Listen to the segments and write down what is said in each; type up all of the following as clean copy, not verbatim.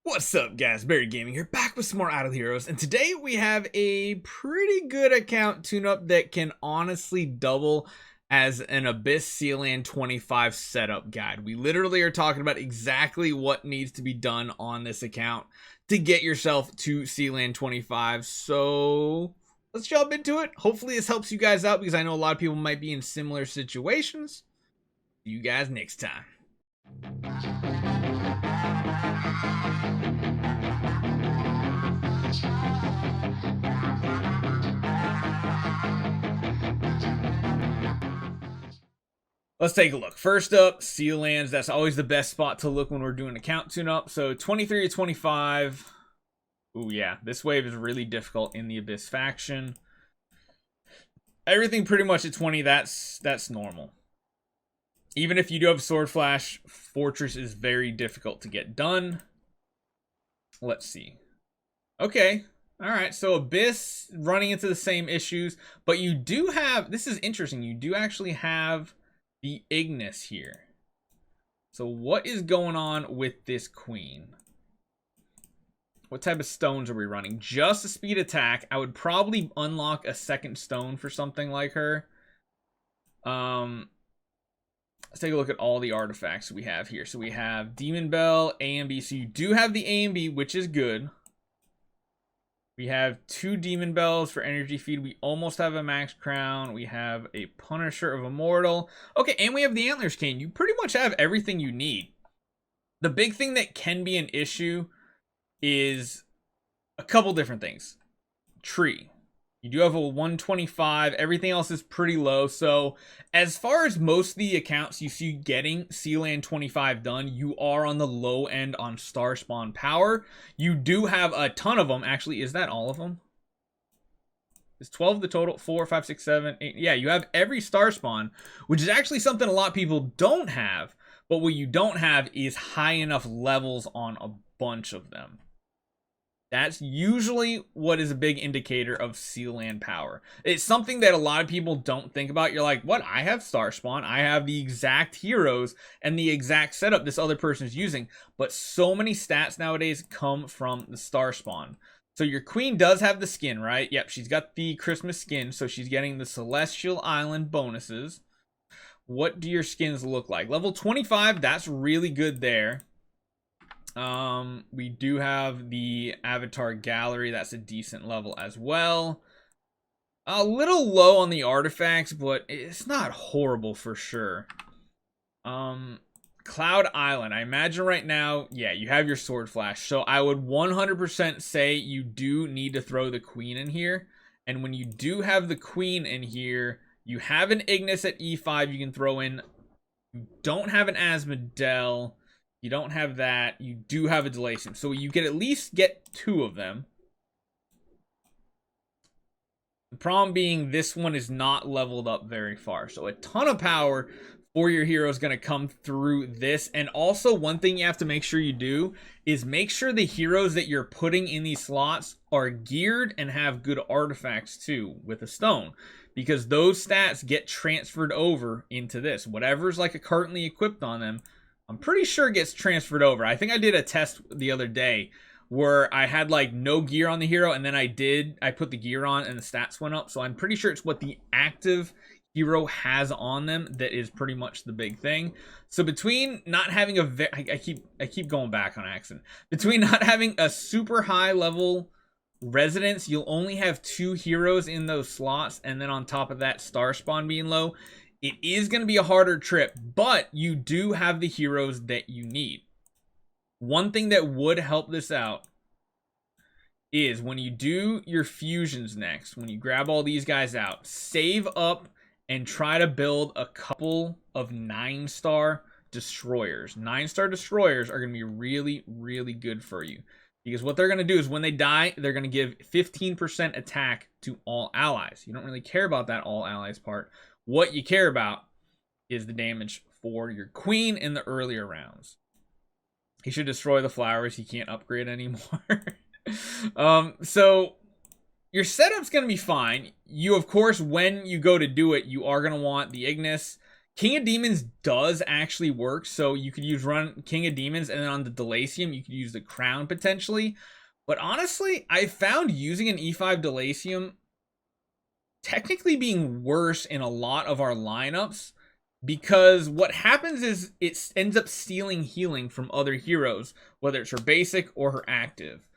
What's up, guys? Barry Gaming here, back with some more Idle Heroes, and today we have a pretty good account tune-up that can honestly double as an Abyss Sealand 25 setup guide. We literally are talking about exactly what needs to be done on this account to get yourself to Sealand 25, so let's jump into it. Hopefully this helps you guys out because I know a lot of people might be in similar situations. See you guys next time. Let's take a look. First up, Seal Lands. That's always the best spot to look when we're doing account tune-up. So 23 to 25. Ooh, yeah. This wave is really difficult in the Abyss faction. Everything pretty much at 20, that's normal. Even if you do have Sword Flash, Fortress is very difficult to get done. Let's see. Okay. Alright, so Abyss running into the same issues. But you do have... This is interesting. You do actually have the Ignis here. So what is going on with this queen? What type of stones are we running? Just a speed attack. I would probably unlock a second stone for something like her. Let's take a look at all the artifacts we have here. So we have Demon Bell, A and B. So you do have the A and B, which is good. We have 2 Demon Bells for energy feed. We almost have a Max Crown. We have a Punisher of Immortal. Okay, and we have the Antlers Cane. You pretty much have everything you need. The big thing that can be an issue is a couple different things. Tree. You do have a 125. Everything else is pretty low. So as far as most of the accounts you see getting Sealand 25 done, you are on the low end on star spawn power. You do have a ton of them. Actually, is that all of them? Is 12 the total? 4, 5, 6, 7, 8. Yeah, you have every star spawn, which is actually something a lot of people don't have. But what you don't have is high enough levels on a bunch of them. That's usually what is a big indicator of Sealand power. It's something that a lot of people don't think about. You're like, what? I have Star Spawn. I have the exact heroes and the exact setup this other person is using. But so many stats nowadays come from the Star Spawn. So your queen does have the skin, right? Yep, she's got the Christmas skin. So she's getting the Celestial Island bonuses. What do your skins look like? Level 25, that's really good there. We do have the Avatar Gallery. That's a decent level as well. A little low on the artifacts, but it's not horrible for sure. Cloud Island. I imagine right now, yeah, you have your Sword Flash. So I would 100% say you do need to throw the Queen in here. And when you do have the Queen in here, you have an Ignis at E5 you can throw in. You don't have an Asmodel. You don't have that. You do have a delay sim. So you can at least get 2 of them. The problem being this one is not leveled up very far. So a ton of power for your hero is going to come through this. And also one thing you have to make sure you do is make sure the heroes that you're putting in these slots are geared and have good artifacts too with a stone. Because those stats get transferred over into this. Whatever's like currently equipped on them, I'm pretty sure it gets transferred over. I think I did a test the other day where I had like no gear on the hero and then I put the gear on and the stats went up. So I'm pretty sure it's what the active hero has on them that is pretty much the big thing. So between not having I keep going back on accident. Between not having a super high level residence, you'll only have 2 heroes in those slots, and then on top of that, star spawn being low. It is going to be a harder trip, but you do have the heroes that you need. One thing that would help this out is when you do your fusions next, when you grab all these guys out, save up and try to build a couple of 9-star destroyers. 9-star destroyers are going to be really, really good for you. Because what they're going to do is when they die, they're going to give 15% attack to all allies. You don't really care about that all allies part. What you care about is the damage for your queen in the earlier rounds. He should destroy the flowers. He can't upgrade anymore. So your setup's going to be fine. You, of course, when you go to do it, you are going to want the Ignis. King of Demons does actually work, so you could use run King of Demons, and then on the Delacium, you could use the Crown potentially. But honestly, I found using an E5 Delacium technically being worse in a lot of our lineups, because what happens is it ends up stealing healing from other heroes, whether it's her basic or her active.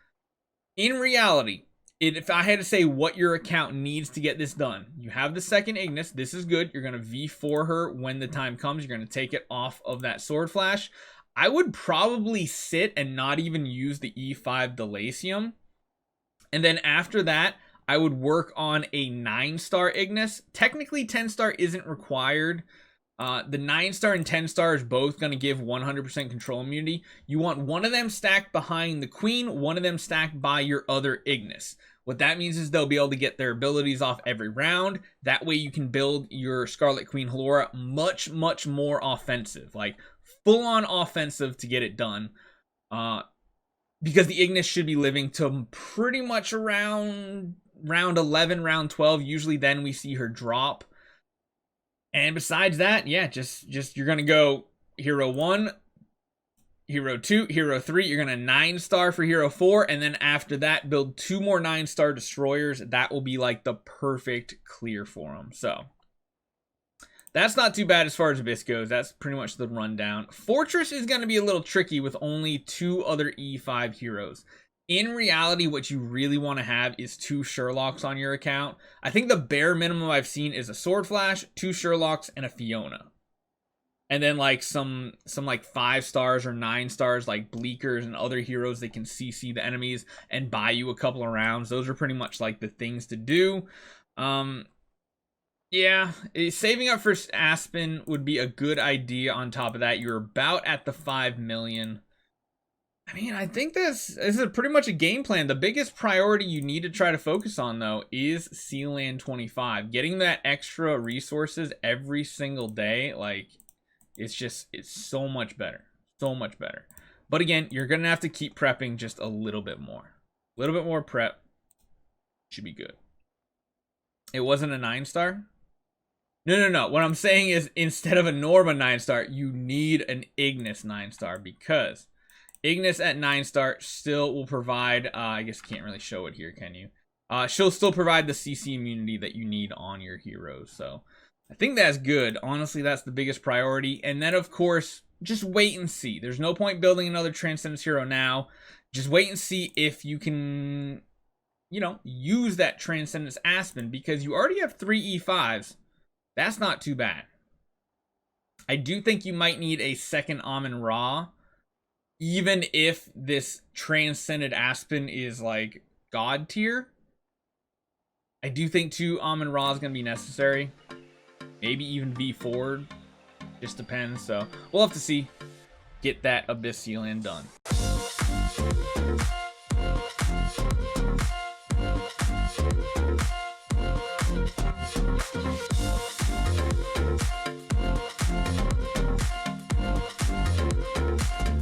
In reality, if I had to say what your account needs to get this done, you have the second Ignis. This is good. You're going to V4 her when the time comes. You're going to take it off of that Sword Flash. I would probably sit and not even use the E5 Delacium. And then after that, I would work on a 9-star Ignis. Technically, 10-star isn't required. The 9-star and 10-star is both going to give 100% control immunity. You want one of them stacked behind the Queen, one of them stacked by your other Ignis. What that means is they'll be able to get their abilities off every round. That way you can build your Scarlet Queen Halora much, much more offensive. Like, full-on offensive to get it done. Because the Ignis should be living to pretty much around round 11, round 12. Usually then we see her drop. And besides that, yeah, just you're going to go Hero 1, Hero 2, Hero 3. You're going to 9-star for Hero 4. And then after that, build 2 more 9-star destroyers. That will be like the perfect clear for them. So that's not too bad as far as Abyss goes. That's pretty much the rundown. Fortress is going to be a little tricky with only 2 other E5 heroes. In reality, what you really want to have is 2 Sherlocks on your account. I think the bare minimum I've seen is a Sword Flash, 2 Sherlocks, and a Fiona. And then like some like 5 stars or 9 stars like Bleakers and other heroes that can CC the enemies and buy you a couple of rounds. Those are pretty much like the things to do. Yeah, saving up for Aspen would be a good idea. On top of that, you're about at the 5 million. I mean, I think this is pretty much a game plan. The biggest priority you need to try to focus on, though, is Sealand 25. Getting that extra resources every single day, like, it's so much better. So much better. But again, you're going to have to keep prepping just a little bit more. A little bit more prep should be good. It wasn't a 9-star? No. What I'm saying is, instead of a Norma 9-star, you need an Ignis 9-star, because Ignis at 9-star still will provide, I guess you can't really show it here, can you? She'll still provide the CC immunity that you need on your heroes. So I think that's good. Honestly, that's the biggest priority. And then, of course, just wait and see. There's no point building another Transcendence hero now. Just wait and see if you can, you know, use that Transcendence Aspen, because you already have 3 E5s. That's not too bad. I do think you might need a second Amun-Ra, even if this Transcended Aspen is like God tier. I do think 2 Amun-Ra is going to be necessary. Maybe even V4. Just depends. So we'll have to see. Get that Abyss Sealand done.